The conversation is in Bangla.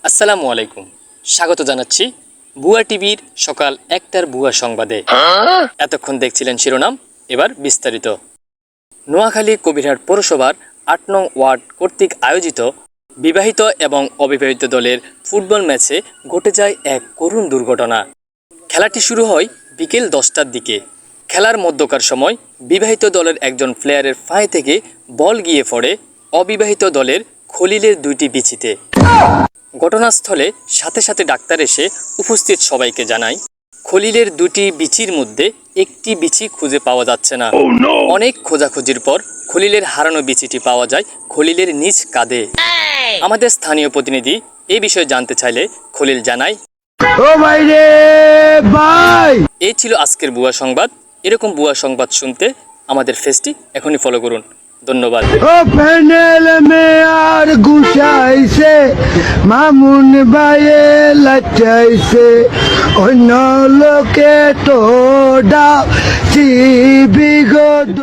আসসালামু আলাইকুম, স্বাগত জানাচ্ছি বুয়া টিভির সকাল ১টার বুয়া সংবাদে। এতক্ষণ দেখছিলেন শিরোনাম, এবার বিস্তারিত। নোয়াখালী কবিরহাট পৌরসভার ৮ নং ওয়ার্ড কর্তৃক আয়োজিত বিবাহিত এবং অবিবাহিত দলের ফুটবল ম্যাচে ঘটে যায় এক করুণ দুর্ঘটনা। খেলাটি শুরু হয় বিকেল ১০টার দিকে। খেলার মধ্যকার সময় বিবাহিত দলের একজন প্লেয়ারের পায়ে থেকে বল গিয়ে পড়ে অবিবাহিত দলের খলিলের ২টি বিচিতে। ঘটনাস্থলে সাথে সাথে ডাক্তার এসে উপস্থিত সবাইকে জানায় খলিলের ২টি বিচির মধ্যে একটি বিচি খুঁজে পাওয়া যাচ্ছে না। অনেক খোঁজাখুঁজির পর খলিলের হারানো বিচিটি পাওয়া যায় খলিলের নিজ কাঁধে। আমাদের স্থানীয় প্রতিনিধি এই বিষয়ে জানতে চাইলে খলিল জানায়, এই ছিল আজকের বুয়া সংবাদ। এরকম বুয়া সংবাদ শুনতে আমাদের পেজটি এখনই ফলো করুন। ধন্যবাদ। আর গুছাইছে মামুন বাইয়ে লাচাইছে অন্য লোকে তো ডা বিগত